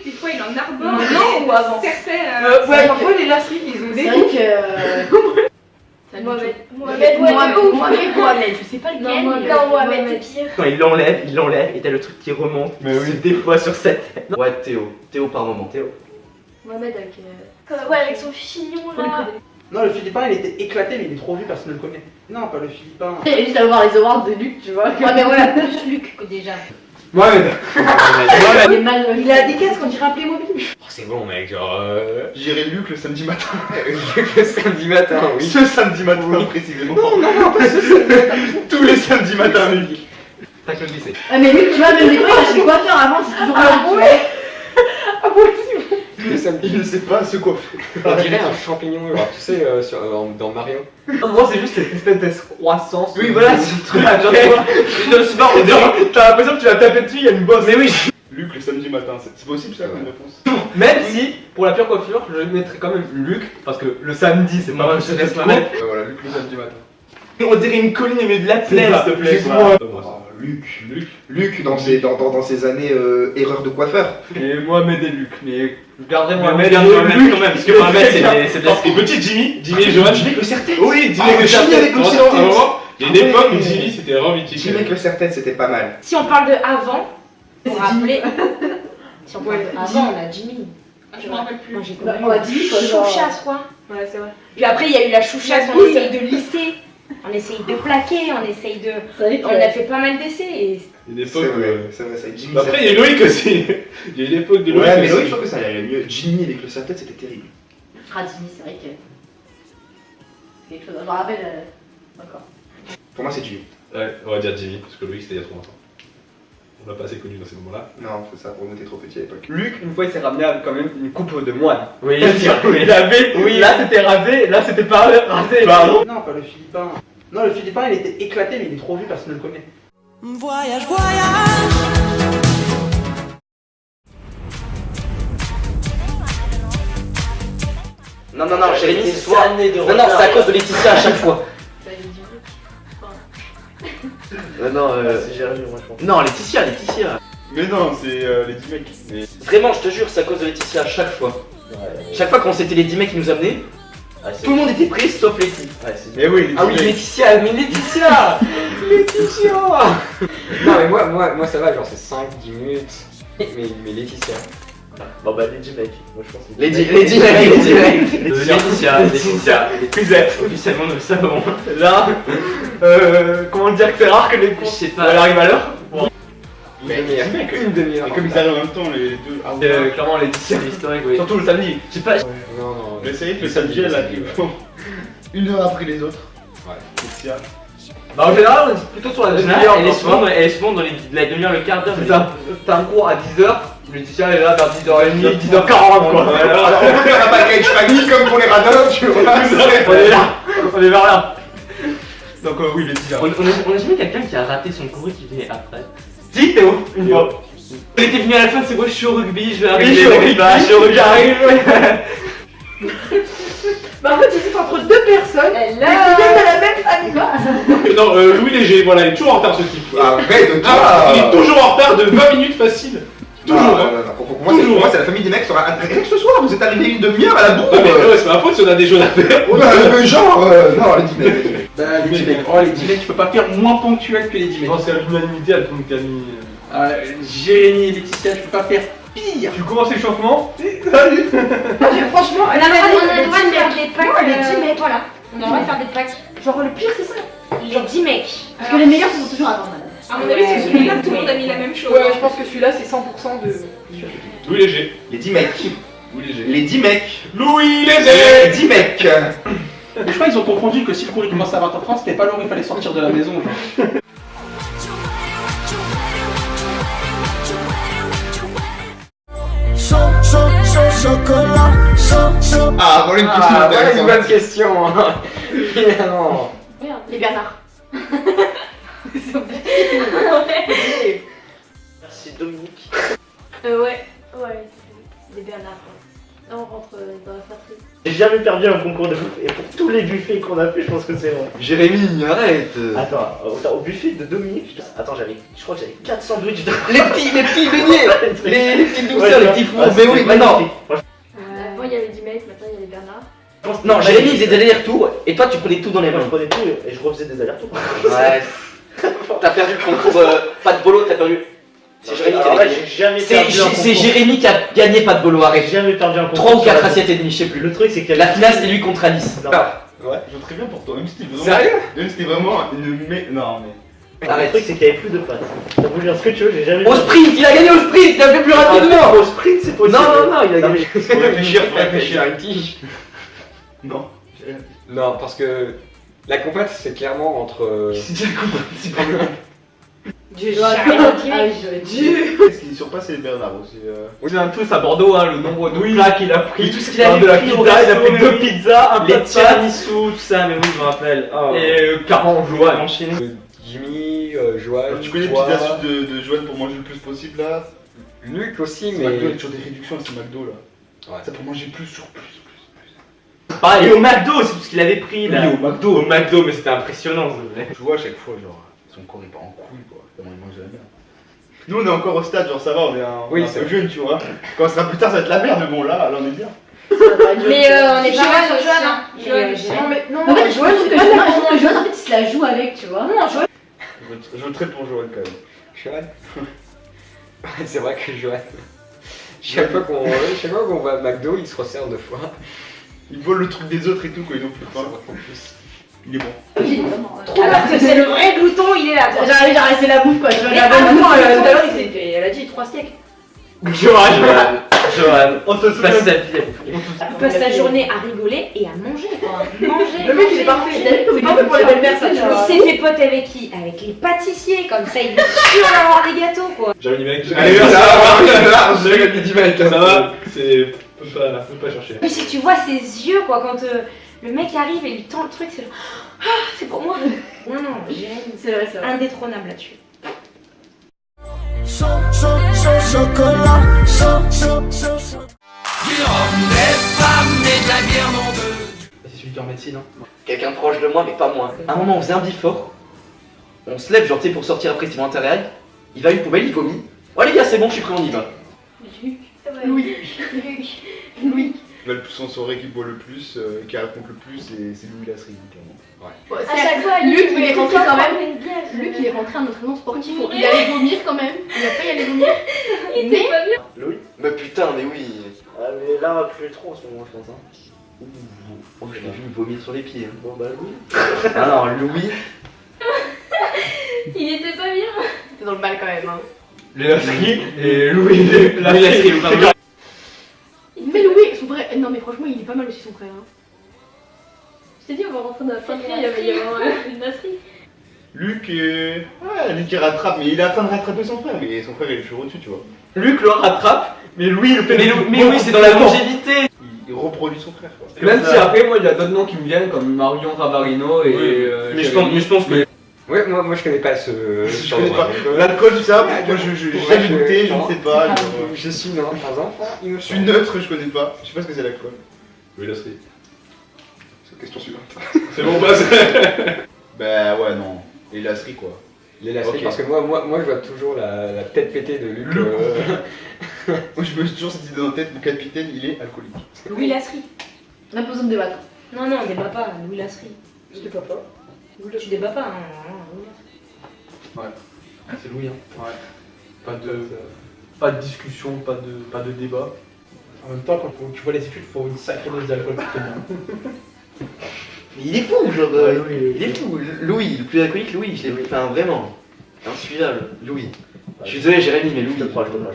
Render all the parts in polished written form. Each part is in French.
des fois il en arbore. Non, ou avant. Certains. Ouais, parfois les élastiques ils ont des. C'est vrai que. Mohamed, je sais pas lequel. Non, Mohamed, c'est pire. Quand il l'enlève, et t'as le truc qui remonte. Mais oui. Des fois sur sa tête. Ouais, Théo par moment. Théo. Mohamed avec. Ouais, avec son chignon là. Non, le Philippin il était éclaté, mais il est trop vu, personne ne le connaît. Non, pas le Philippin. Il est juste à voir les awards de Luc, tu vois. Ouais, mais voilà, plus Luc que déjà. Mohamed. Il est mal. Il a des casques, on dirait un Playmobil. Oh, c'est bon, mec, genre. J'irai Luc le samedi matin. Le samedi matin, oui. Ce samedi matin, précisément. Non, pas ce samedi. Tous les samedis matins, Luc. T'as que le lycée. Ah, mais Luc, tu vois, même des fois, il a chez le coiffeur avant, c'est toujours là. Ah bon, Le samedi. Il ne sait pas se coiffer. On dirait un champignon, genre, tu sais, dans Mario. Moi, c'est juste cette espèce d'escroissance. Oui, voilà, c'est le truc. Je sais pas, on dirait. T'as l'impression que tu vas taper dessus, il y a une bosse. Mais oui. Luc le samedi matin, c'est possible ça comme réponse? Même si, pour la pure coiffure, je mettrais quand même Luc, parce que le samedi, c'est pas mal, je te laisse ma mettre. Voilà, Luc le samedi matin. On dirait une colline mais de la plaine, s'il te plaît. Luc dans ses années erreur de coiffeur. Et Mohamed et Luc, mais je garderai Mohamed Mohamed et Luc Luc quand même, parce que Mohamed c'est de la Et petit Jimmy et Johan. Jimmy avec le serre-tête. Oui, Jimmy avec le Jimmy serre-tête. avec le Attends, serre-tête. un moment, il y a une époque où Jimmy c'était vraiment mythique. Jimmy avec le serre-tête, c'était pas mal. Si on parle de avant, pour rappeler. Si on parle de avant, on a Jimmy. Je me rappelle plus. Moi j'ai On a dit quoi, genre. chouchasse quoi. Ouais, c'est vrai. Puis après il y a eu la chouchasse, on Oui. essaye de lisser, on essaye de plaquer, on essaye de. C'est vrai On a fait pas mal d'essais et. Il y a une C'est époque. vrai, c'est vrai, ça. Jimmy. Après, il y a Loïc aussi. Il y a une époque de Loïc. Ouais, mais aussi. Loïc, je trouve que ça allait mieux. Jimmy avec le serre-tête, c'était terrible. Radini, c'est vrai que. C'est quelque chose. Je me rappelle. Encore. Pour moi, c'est Jimmy. Ouais, on va dire Jimmy, parce que Loïc c'était il y a trop longtemps. On l'a pas assez connu dans ces moments-là. Non, c'est ça, pour nous, t'es trop petit à l'époque. Luc, une fois, il s'est ramené quand même une coupe de moine. Oui, Il avait, là c'était rasé, là c'était pas rasé. Pardon. Non, pas le Philippin. Non, le Philippin il était éclaté, mais il est trop vu, personne ne le connaît. Voyage, voyage. Non, Jérémy, c'est toi. Non, c'est à cause de Laetitia à chaque fois. Non, C'est Jérémy, moi je pense. non, Laetitia. Mais non, c'est les 10 mecs. Mais... Vraiment, je te jure, c'est à cause de Laetitia à chaque fois. Chaque fois quand c'était les 10 mecs qui nous amenaient, tout le monde était pris sauf Laetitia. Mais oui, les Ah oui, Laetitia. Laetitia. Non, mais moi ça va, genre c'est 5-10 minutes. Mais Laetitia. Bon bah les 10 mecs, moi je pense. Les 10 mecs. Laetitia. Cusette, officiellement nous le savons. Là, comment dire que c'est rare que les Je sais pas. elle arrive à l'heure. Mais une demi-heure. Et comme ils arrivent en même temps, les deux. Clairement Laetitia. C'est historique, oui. Surtout le samedi. Je sais pas. Non. Mais ça y est, le samedi, elle arrive. Une heure après les autres. Ouais. Laetitia. Bah en général, on est plutôt sur la demi-heure. Elle est souvent dans la demi-heure, le quart d'heure. C'est ça. T'as un cours à 10h. Laetitia elle est là vers 10h30, 10h40 quoi. Alors on peut faire un package famille comme pour les radars, tu vois. On est vers là. Donc oui, Laetitia. On a jamais quelqu'un qui a raté son cours et qui venait après. Si Théo, une fois. Il était venu à la fin, c'est moi je suis au rugby, je vais Oui, arriver. je suis au rugby, j'arrive. Bah en fait, j'hésite entre deux personnes Elle qui viennent de la même famille. Non, Louis Léger, voilà, il est toujours en retard ce type. Arrête de Il est toujours en retard de 20 minutes facile. Toujours, hein. Pour moi, c'est la famille des mecs sera intéressée ce soir. Vous êtes arrivé une demi-heure à la bourre. Non, mais ouais, c'est ma faute si on a des choses à faire. Genre, non, les 10 mecs. Bah les 10 mecs, oh les 10 mecs, tu peux pas faire moins ponctuel que les 10 mecs. Non, c'est à l'unanimité, à tout le mis. Jérémy et Laetitia, je peux pas faire pire. Tu commences l'échauffement. Franchement, On a le droit de faire des packs. les 10 mecs. Voilà. On a le droit de faire des packs. Genre le pire c'est ça. Les 10 mecs. Parce que les meilleurs sont toujours avant, madame. À mon avis, c'est celui-là que tout le monde a mis la même chose. Ouais, je pense que celui-là c'est 100% de. Louis Léger. Les 10 mecs. Louis Léger. Les 10 mecs. Louis Les Léger. 10 mecs. Mais je crois qu'ils ont confondu que si le cours il commençait à 20h30, c'était pas l'heure où il fallait sortir de la maison. Genre. Chocolat, chaud. Ah, voilà une question Voilà une intéressante. bonne question, hein. Finalement. Les Bernard. Merci Dominique. Ouais, des Bernard. Là, on rentre dans la fratrie. jamais perdu un concours de bouffe. Et pour tous les buffets qu'on a fait, je pense que c'est vrai. Jérémy, arrête. Attends, au buffet de Dominique, attends, je crois que j'avais 4 sandwichs de... Les petits beignets, les petites douceurs, Ouais, les petits fours. ah, Mais oui, c'était maintenant. magnifique. Avant, il y avait 10 mecs, maintenant, il y avait Bernard. Non, Jérémy faisait des allers-retours et toi tu prenais tout dans les Moi, je mains. prenais tout et je refaisais des allers-retours. Ouais. T'as perdu le concours pas de bolo, t'as perdu. C'est Jérémy qui Alors a là, gagné. j'ai jamais perdu un concours. C'est Jérémy qui a gagné pas de bolo, J'ai arrête. jamais perdu un concours. 3 ou sur 4 la assiettes et demie, je sais plus. Le truc, c'est que La finale, c'est lui contre Alice. Non. Ouais, je veux très bien pour toi, même si c'était vraiment. Sérieux? Même si c'était vraiment une. Non, mais. Le Arrête. truc, c'est qu'il n'y avait plus de pâtes. T'as voulu dire ce que tu veux, j'ai jamais Au perdu. sprint, il a gagné au sprint, il a fait plus rapidement. Au sprint, c'est possible. Non, il a Non, gagné. Faut réfléchir, faut réfléchir. un tige. Non. Non, parce que la compète, c'est clairement entre. Dieu, Ah oui, j'aurais dit. Qu'est-ce qui surpasse les Bernard aussi On vient tous à Bordeaux, hein, le nombre de plats qu'il a pris. Et tout ce qu'il a de la pris au pizza, il a resto, pris mais 2 oui. pizzas, un Les plat de tiramisu, tout ça, mais oui, je me rappelle. Oh. Et 40 jours à enchaîner. Jimmy, Joël, Tu connais les toi, petites astuces de Joël pour manger le plus possible là? Luc aussi, C'est mais. McDo, il y a toujours des réductions à ce McDo là. Ouais. Ça pour manger plus sur plus. Pareil, au McDo, c'est tout ce qu'il avait pris là. Oui, au McDo. Au McDo, mais c'était impressionnant, je voulais. Tu vois à chaque fois, genre, son corps il part en couille quoi. Comment il mange la merde. Nous on est encore au stade, genre ça va, on est Oui, un c'est peu jeune, tu vois. Quand ça sera plus tard, ça va être la merde, mais bon là on est bien. Mais on est pas mal Joël, aussi, hein. Joël, Mais, Joël. non, mais non, En fait, Joël, c'est c'est pas pas mal. l'impression que Joël, en fait, il se la joue avec, tu vois. Non, Joël. Je voterai pour Joël quand même. Joël. C'est vrai que Joël. Chaque fois qu'on va à McDo, il se resserre 2 fois. Ils volent le truc des autres et tout quand ils ont plus faim. Il est bon. Oui, vraiment. Alors que c'est le vrai glouton, il est là. quoi. J'ai arrêté la bouffe quoi, tu vois. Mais La bonne attends, bouffe, tout à l'heure, elle a dit 3 steaks. Johan, on se souvient. passe sa vie. Il passe sa journée à rigoler et à manger, quoi. Manger. Le mec il est parfait, t'as vu comme il est parfait pour les belles personnes. Il s'est fait pote avec qui? Avec les pâtissiers, comme ça il est sûr d'avoir des gâteaux, quoi. J'avais dit mec, Allez, ça va, j'ai dit mec, ça va, c'est. Faut pas chercher. Mais si tu vois ses yeux, quoi, quand le mec arrive et lui tend le truc, c'est genre, ah, c'est pour moi. Non, Jérémy, C'est vrai, c'est vrai. indétrônable là-dessus. Chaud, chaud, chaud, chocolat. Chaud, chaud, chaud, chaud. Du rhum, des femmes et de la bière, nom de. C'est celui qui est en médecine, hein. Quelqu'un proche de moi, mais pas moi. À un moment, on faisait un bifort. On se lève, genre, tu sais, pour sortir après, c'est mon intérêt. Il va à une poubelle, il vomit. Oh les gars, c'est bon, je suis prêt, on y va. Louis. Louis. Son soirée qui boit le plus, qui raconte le plus, c'est Louis Lasserie, clairement. À chaque fois, Luc, il est rentré quand même. Luc, Luc, il est rentré à un entraînement sportif. Il allait vomir quand même. Il a failli aller vomir. il était pas bien. Louis. Mais putain, mais oui. Ah, mais là, plus trop en ce moment, je pense. Hein. Oh, je l'ai vu vomir sur les pieds. hein. Bon, bah, Louis. Alors, Louis. Il était pas bien. T'es dans le mal quand même. Hein. Les Lasserie et Louis Lasserie. Mais Louis, son frère. Non, mais franchement, il est pas mal aussi son frère. Hein. Je t'ai dit, on va rentrer dans la fratrie, il y avait une nasserie. Luc, ouais, Luc il rattrape, mais il est en train de rattraper son frère, mais son frère il est toujours au-dessus, tu vois. Luc le rattrape, mais Louis le fait. Mais oui, c'est dans la longévité. Il reproduit son frère, quoi. Même si après, moi, il y a d'autres noms qui me viennent, comme Marion Ravarino et. Mais je pense que. Ouais, moi je connais pas ce. Je connais pas. L'alcool, tout ça, moi j'ai jamais goûté, je ne sais pas. genre, Je suis non, par exemple. je suis neutre, je connais pas. Je sais pas ce que c'est l'alcool. Oui, la série. C'est une question suivante. C'est bon, passe. Bah ouais, non. Et Lasserie, quoi. Les lacets, Ok. parce que moi je vois toujours la tête pétée de Luc. Moi je me suis toujours cette idée dans la tête, mon capitaine il est alcoolique. Louis Lasserie. On a pas besoin de débattre. Non, on débat pas, Louis Lasserie. Je sais pas. Tu débats pas, hein. C'est Louis, hein. Ouais. Pas de discussion, pas de débat. En même temps, quand tu vois les études, il faut une sacrée dose d'alcool pour tenir. Mais il est fou, genre. Louis, il est fou. Louis, le plus alcoolique, Louis, je l'ai vu. Enfin, vraiment. Insuivable, Louis. Je suis désolé, Jérémy, mais Louis. Je te crois. Du rhum,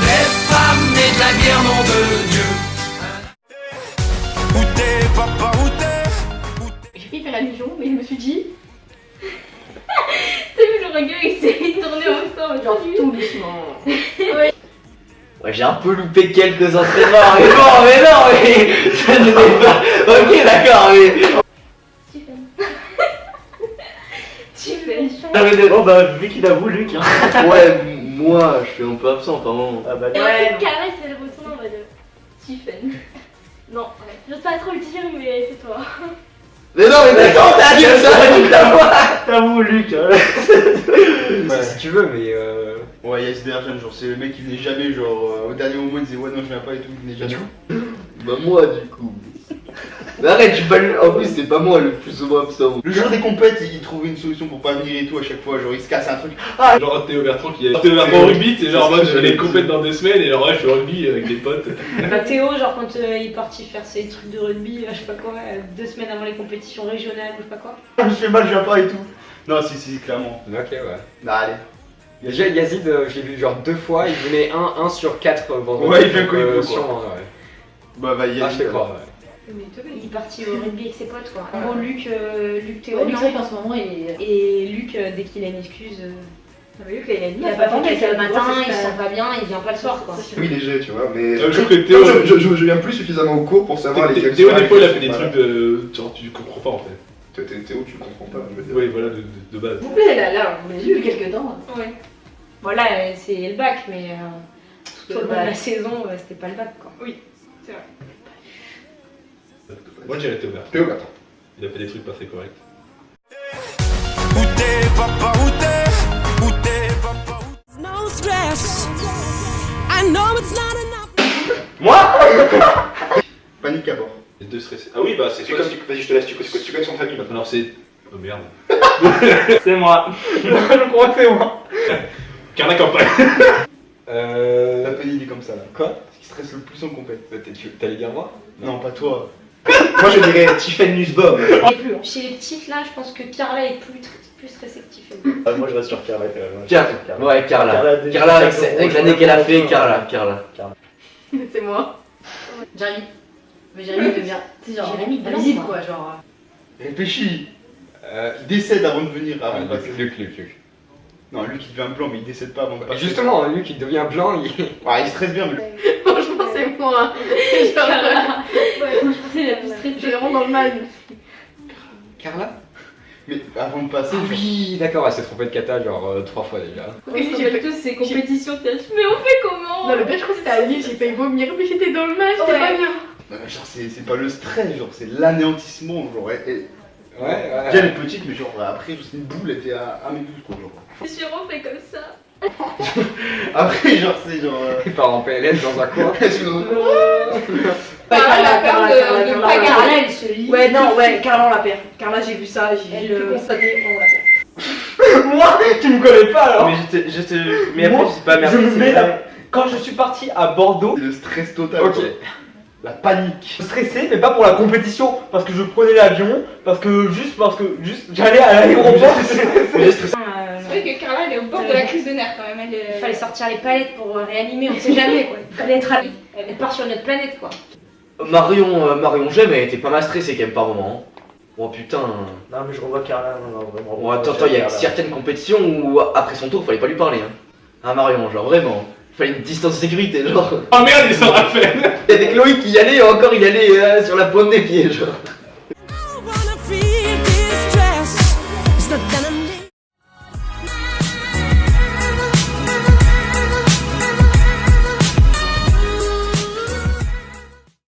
des femmes et de la bière, nom de Dieu. Où t'es, papa, où t'es? J'ai failli faire allusion, mais je me suis dit, T'as vu le regard, il s'est tourné en temps. genre tout doucement. Ouais, j'ai un peu loupé quelques entraînements, mais bon, mais non, mais ça ne n'est pas. Ok, d'accord, mais. Tu fais. Ah, mais bon, bah, vu qu'il avoue, Luc. Hein. Ouais, moi, je suis un peu absent par moment. Ah, bah, Et Ouais, en fait, carré, c'est le retour, on va dire. Stephen. Non, ouais. J'ose pas trop le dire, mais c'est toi. Mais non, mais d'accord, t'as dit ça. T'avoue, Luc. Si tu veux, mais Ouais, YSDR jeune, genre c'est le mec qui venait jamais, genre au dernier moment il disait ouais non je viens pas et tout, il venait jamais. bah moi du coup. Mais arrête, je suis pas le... En plus, c'est pas moi le plus souvent absent. Le jour des compètes, il trouvait une solution pour pas venir et tout à chaque fois, genre il se casse un truc. Genre Théo Bertrand qui est. Théo Bertrand au rugby, c'est genre moi j'allais compète dans 2 semaines et alors ouais, je suis au rugby avec des potes. Bah Théo, genre quand il est parti faire ses trucs de rugby, je sais pas quoi, 2 semaines avant les compétitions régionales ou je sais pas quoi. Je me fais mal, je viens pas et tout. Non, si, clairement. Ok, ouais. Bah allez. Déjà, Yazid, je l'ai vu genre 2 fois, il venait 1 sur 4 vendredi. Ouais, il vient quand il veut, quoi. sûrement, ouais. Bah va y Ah, aller. je te crois, ouais. Il est parti au rugby avec ses potes quoi. En gros, Luc Théo, Ouais, Luc, non. c'est vrai qu'en ce moment, il est. Et Luc, dès qu'il a une excuse, Luc, il a une il a pas fait le matin, il se sent pas bien, il vient pas le soir quoi. Oui, léger, tu vois, mais. Je trouve que Théo. Comme je viens plus suffisamment au cours pour savoir les Théo, des fois, il a fait des trucs de. Genre, tu comprends pas en fait. Théo, tu comprends pas, je veux dire. Oui, voilà, de base. S'il vous plaît, là, on l'a vu depuis quelques temps. Ouais. Voilà, c'est le bac, mais tout au long de la saison, c'était pas le bac quoi. C'est vrai. Moi, je dirais Théo Bertrand. Théo, attends. Il a fait des trucs pas très corrects. Où t'es, papa, où t'es, papa, où no stress. I know it's not enough. Panique à bord. Les 2 stressés. Ah oui, bah c'est Tu connais, vas-y, je te laisse, tu connais son famille maintenant. Alors c'est. Oh merde. C'est moi. Je crois que c'est moi. Carla Campagne. La Penny il est comme ça là. Quoi? Ce qui stresse le plus en compète. T'allais dire moi? Non, pas toi. Moi, je dirais Tiffen Nussbaum. Et plus, chez les petites là, je pense que Carla est plus stressée que Tiffany. Moi, je reste sur Carla. Ouais, Carla. déjà, Carla, avec l'année qu'elle a fait, Carla. C'est moi. Jérémy. Mais Jérémy devient. Tu sais, genre, Jérémy, invisible balance, quoi, genre. Réfléchis. Il décède avant de venir, avant de passer. Luc. Non, Luc il devient blanc, mais il décède pas avant de passer. Justement, Luc il devient blanc, il... Ouais, il stresse bien, mais. Franchement, c'est moi. Genre, C'est la plus stressée. je suis vraiment dans le mal. Carla? Mais avant de passer. Ah oui, d'accord, elle s'est trompée de kata genre 3 fois déjà. Oui, j'ai fait tous ces compétitions, mais on fait comment? Non, le pire, je crois que c'était à Lille, j'ai failli vomir, mais j'étais dans le match, c'était pas bien. Non, mais genre, c'est pas le stress, genre, c'est l'anéantissement. Genre, Ouais. elle est petite, mais genre, après, juste une boule, elle était à 1m12, quoi. Genre. Je suis fait comme ça. Après, genre, c'est genre. Il part en PLS dans un coin. Carla, Carla, elle se lit. Ouais, non, ouais, Carla, on la perd. Carla, j'ai vu ça, j'ai pu constater, on la perd. Moi, tu me connais pas alors. Mais mais après, je sais pas, merci. je me mets là. Quand je suis parti à Bordeaux, C'est le stress total. ok. quoi. La panique. Stressé, mais pas pour la compétition, parce que je prenais l'avion, parce que j'allais à l'aéroport. C'est vrai que Carla, elle est au bord de la crise de nerfs quand même. Il fallait sortir les palettes pour réanimer, on sait jamais quoi. Il fallait être à lui. Elle part sur notre planète quoi. Marion j'aime, elle était pas mal stressée quand même par moment. Oh putain. Non, mais je revois Carla, non, vraiment. Bon, attends, il y a certaines compétitions où après son tour, fallait pas lui parler. Hein. Ah, Marion, genre vraiment. Fallait une distance de sécurité, genre. Oh merde, il s'en rappelle. Il y avait Chloé qui y allait, et encore il allait sur la pointe des pieds, genre.